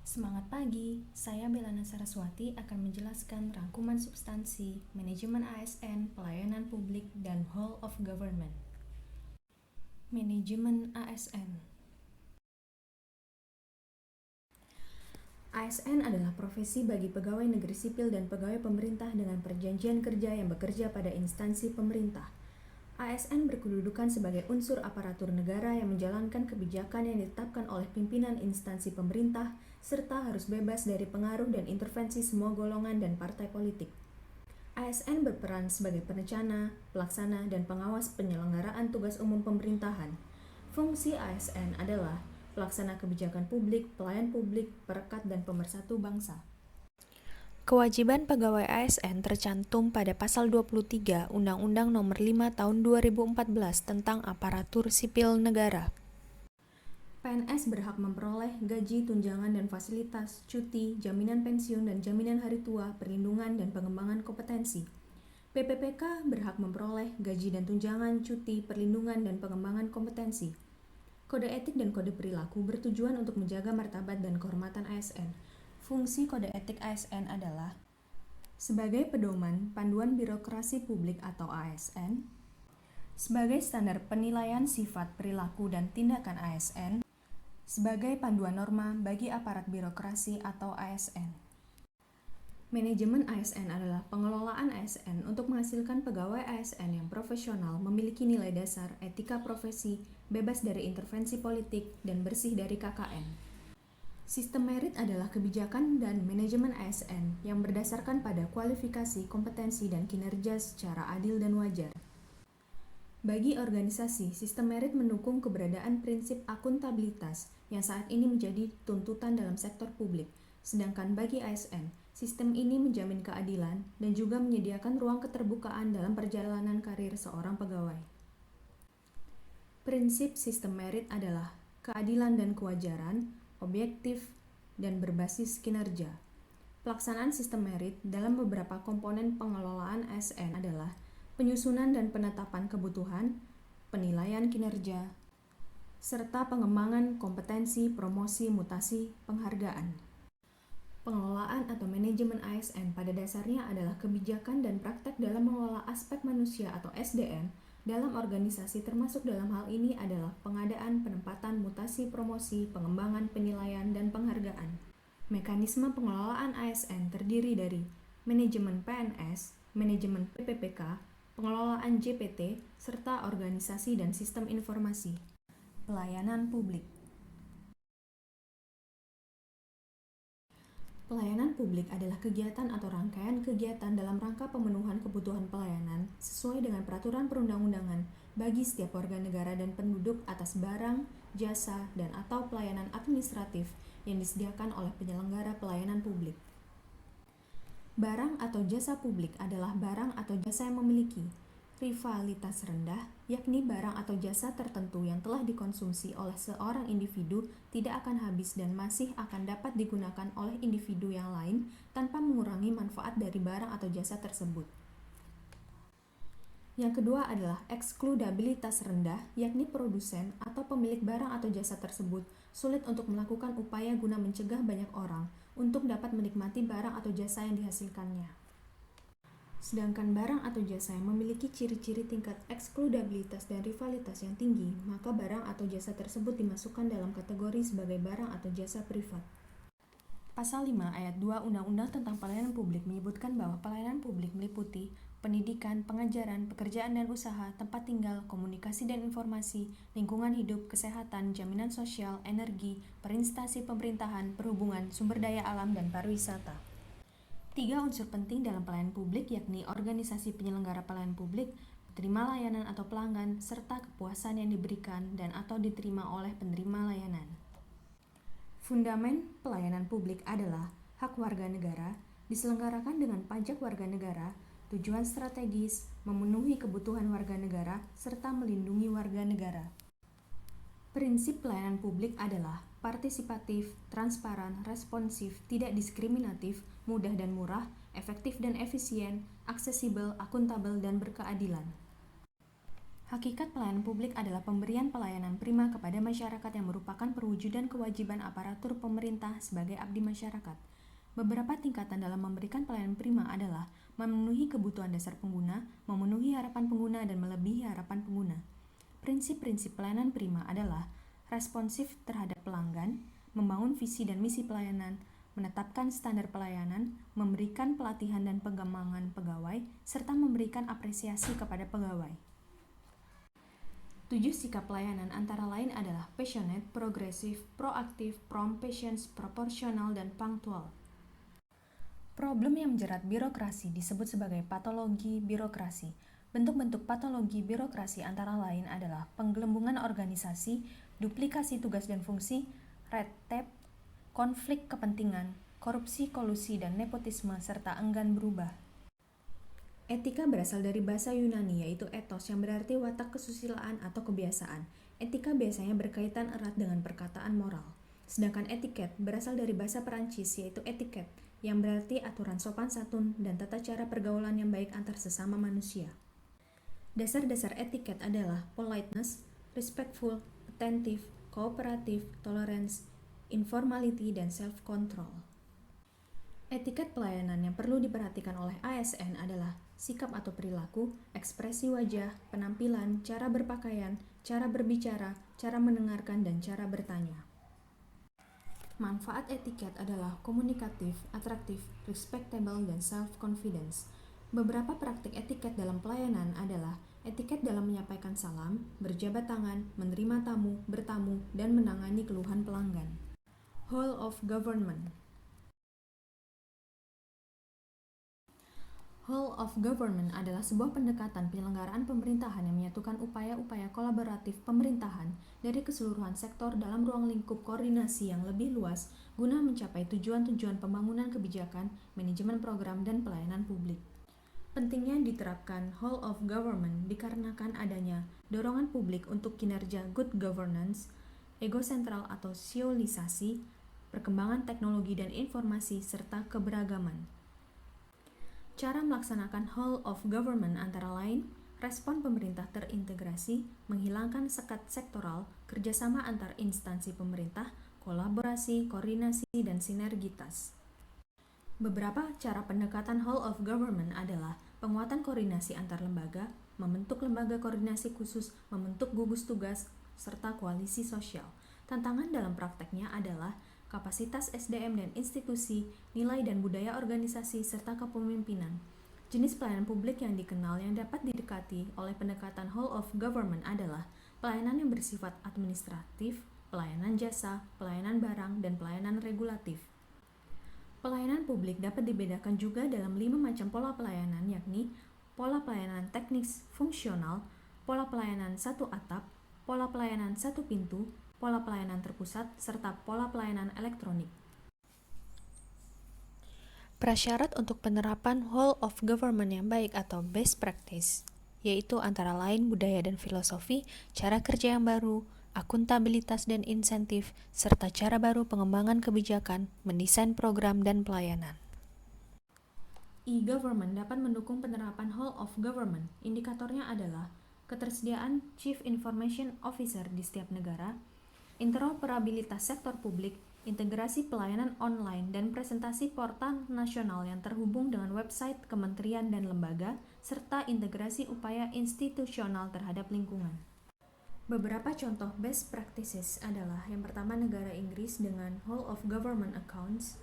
Semangat pagi, saya Belana Saraswati akan menjelaskan rangkuman substansi Manajemen ASN, Pelayanan Publik, dan Whole of Government. Manajemen ASN. ASN adalah profesi bagi pegawai negeri sipil dan pegawai pemerintah dengan perjanjian kerja yang bekerja pada instansi pemerintah. ASN berkedudukan sebagai unsur aparatur negara yang menjalankan kebijakan yang ditetapkan oleh pimpinan instansi pemerintah, serta harus bebas dari pengaruh dan intervensi semua golongan dan partai politik. ASN berperan sebagai perencana, pelaksana, dan pengawas penyelenggaraan tugas umum pemerintahan. Fungsi ASN adalah pelaksana kebijakan publik, pelayan publik, perekat, dan pemersatu bangsa. Kewajiban pegawai ASN tercantum pada Pasal 23 Undang-Undang Nomor 5 Tahun 2014 tentang Aparatur Sipil Negara. PNS berhak memperoleh gaji, tunjangan, dan fasilitas, cuti, jaminan pensiun dan jaminan hari tua, perlindungan, dan pengembangan kompetensi. PPPK berhak memperoleh gaji dan tunjangan, cuti, perlindungan, dan pengembangan kompetensi. Kode etik dan kode perilaku bertujuan untuk menjaga martabat dan kehormatan ASN. Fungsi kode etik ASN adalah sebagai pedoman panduan birokrasi publik atau ASN, sebagai standar penilaian sifat, perilaku, dan tindakan ASN, sebagai panduan norma bagi aparat birokrasi atau ASN. Manajemen ASN adalah pengelolaan ASN untuk menghasilkan pegawai ASN yang profesional, memiliki nilai dasar, etika profesi, bebas dari intervensi politik, dan bersih dari KKN. Sistem merit adalah kebijakan dan manajemen ASN yang berdasarkan pada kualifikasi, kompetensi, dan kinerja secara adil dan wajar. Bagi organisasi, sistem merit mendukung keberadaan prinsip akuntabilitas yang saat ini menjadi tuntutan dalam sektor publik. Sedangkan bagi ASN, sistem ini menjamin keadilan dan juga menyediakan ruang keterbukaan dalam perjalanan karir seorang pegawai. Prinsip sistem merit adalah keadilan dan kewajaran, objektif, dan berbasis kinerja. Pelaksanaan sistem merit dalam beberapa komponen pengelolaan ASN adalah penyusunan dan penetapan kebutuhan, penilaian kinerja, serta pengembangan kompetensi, promosi, mutasi, penghargaan. Pengelolaan atau manajemen ASN pada dasarnya adalah kebijakan dan praktek dalam mengelola aspek manusia atau SDM dalam organisasi, termasuk dalam hal ini adalah pengadaan, penempatan, mutasi, promosi, pengembangan, penilaian, dan penghargaan. Mekanisme pengelolaan ASN terdiri dari manajemen PNS, manajemen PPPK, pengelolaan JPT, serta organisasi dan sistem informasi. Pelayanan publik. Pelayanan publik adalah kegiatan atau rangkaian kegiatan dalam rangka pemenuhan kebutuhan pelayanan sesuai dengan peraturan perundang-undangan bagi setiap warga negara dan penduduk atas barang, jasa, dan atau pelayanan administratif yang disediakan oleh penyelenggara pelayanan publik. Barang atau jasa publik adalah barang atau jasa yang memiliki rivalitas rendah, yakni barang atau jasa tertentu yang telah dikonsumsi oleh seorang individu tidak akan habis dan masih akan dapat digunakan oleh individu yang lain tanpa mengurangi manfaat dari barang atau jasa tersebut. Yang kedua adalah ekskludabilitas rendah, yakni produsen atau pemilik barang atau jasa tersebut sulit untuk melakukan upaya guna mencegah banyak orang untuk dapat menikmati barang atau jasa yang dihasilkannya. Sedangkan barang atau jasa yang memiliki ciri-ciri tingkat ekskludabilitas dan rivalitas yang tinggi, maka barang atau jasa tersebut dimasukkan dalam kategori sebagai barang atau jasa privat. Pasal 5 ayat 2 Undang-Undang tentang Pelayanan Publik menyebutkan bahwa pelayanan publik meliputi pendidikan, pengajaran, pekerjaan dan usaha, tempat tinggal, komunikasi dan informasi, lingkungan hidup, kesehatan, jaminan sosial, energi, perinstansi pemerintahan, perhubungan, sumber daya alam, dan pariwisata. 3 unsur penting dalam pelayanan publik yakni organisasi penyelenggara pelayanan publik, penerima layanan atau pelanggan, serta kepuasan yang diberikan dan atau diterima oleh penerima layanan. Fundamen pelayanan publik adalah hak warga negara, diselenggarakan dengan pajak warga negara, tujuan strategis, memenuhi kebutuhan warga negara, serta melindungi warga negara. Prinsip pelayanan publik adalah partisipatif, transparan, responsif, tidak diskriminatif, mudah dan murah, efektif dan efisien, aksesibel, akuntabel, dan berkeadilan. Hakikat pelayanan publik adalah pemberian pelayanan prima kepada masyarakat yang merupakan perwujudan kewajiban aparatur pemerintah sebagai abdi masyarakat. Beberapa tingkatan dalam memberikan pelayanan prima adalah memenuhi kebutuhan dasar pengguna, memenuhi harapan pengguna, dan melebihi harapan pengguna. Prinsip-prinsip pelayanan prima adalah responsif terhadap pelanggan, membangun visi dan misi pelayanan, menetapkan standar pelayanan, memberikan pelatihan dan pengembangan pegawai, serta memberikan apresiasi kepada pegawai. 7 sikap pelayanan antara lain adalah passionate, progresif, proaktif, prompt, patient, proporsional, dan punctual. Problem yang menjerat birokrasi disebut sebagai patologi birokrasi. Bentuk-bentuk patologi birokrasi antara lain adalah penggelembungan organisasi, duplikasi tugas dan fungsi, red tape, konflik kepentingan, korupsi, kolusi, dan nepotisme, serta enggan berubah. Etika berasal dari bahasa Yunani yaitu ethos yang berarti watak kesusilaan atau kebiasaan. Etika biasanya berkaitan erat dengan perkataan moral. Sedangkan etiket berasal dari bahasa Perancis yaitu etiquette yang berarti aturan sopan santun dan tata cara pergaulan yang baik antar sesama manusia. Dasar-dasar etiket adalah politeness, respectful, attentive, kooperatif, tolerance, informality, dan self-control. Etiket pelayanan yang perlu diperhatikan oleh ASN adalah sikap atau perilaku, ekspresi wajah, penampilan, cara berpakaian, cara berbicara, cara mendengarkan, dan cara bertanya. Manfaat etiket adalah komunikatif, atraktif, respectable, dan self-confidence. Beberapa praktik etiket dalam pelayanan adalah etiket dalam menyampaikan salam, berjabat tangan, menerima tamu, bertamu, dan menangani keluhan pelanggan. Whole of government. Whole of government adalah sebuah pendekatan penyelenggaraan pemerintahan yang menyatukan upaya-upaya kolaboratif pemerintahan dari keseluruhan sektor dalam ruang lingkup koordinasi yang lebih luas guna mencapai tujuan-tujuan pembangunan kebijakan, manajemen program, dan pelayanan publik. Pentingnya diterapkan whole of government dikarenakan adanya dorongan publik untuk kinerja good governance, egosentral atau siolisasi, perkembangan teknologi dan informasi, serta keberagaman. Cara melaksanakan whole of government antara lain, respon pemerintah terintegrasi, menghilangkan sekat sektoral, kerjasama antar instansi pemerintah, kolaborasi, koordinasi, dan sinergitas. Beberapa cara pendekatan whole of government adalah penguatan koordinasi antar lembaga, membentuk lembaga koordinasi khusus, membentuk gugus tugas, serta koalisi sosial. Tantangan dalam prakteknya adalah kapasitas SDM dan institusi, nilai dan budaya organisasi, serta kepemimpinan. Jenis pelayanan publik yang dikenal yang dapat didekati oleh pendekatan whole of government adalah pelayanan yang bersifat administratif, pelayanan jasa, pelayanan barang, dan pelayanan regulatif. Pelayanan publik dapat dibedakan juga dalam 5 macam pola pelayanan, yakni pola pelayanan teknis fungsional, pola pelayanan satu atap, pola pelayanan satu pintu, pola pelayanan terpusat, serta pola pelayanan elektronik. Prasyarat untuk penerapan whole of government yang baik atau best practice, yaitu antara lain budaya dan filosofi, cara kerja yang baru, akuntabilitas dan insentif, serta cara baru pengembangan kebijakan, mendesain program dan pelayanan. E-government dapat mendukung penerapan whole of government. Indikatornya adalah ketersediaan Chief Information Officer di setiap negara, interoperabilitas sektor publik, integrasi pelayanan online, dan presentasi portal nasional yang terhubung dengan website kementerian dan lembaga, serta integrasi upaya institusional terhadap lingkungan. Beberapa contoh best practices adalah yang pertama negara Inggris dengan Whole of Government Accounts,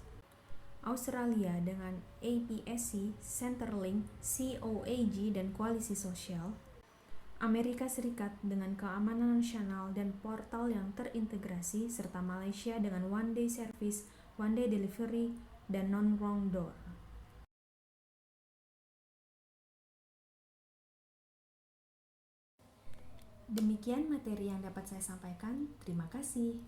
Australia dengan APSC, Centrelink, COAG, dan Koalisi Sosial, Amerika Serikat dengan keamanan nasional dan portal yang terintegrasi, serta Malaysia dengan One Day Service, One Day Delivery, dan Non-Wrong Door. Demikian materi yang dapat saya sampaikan. Terima kasih.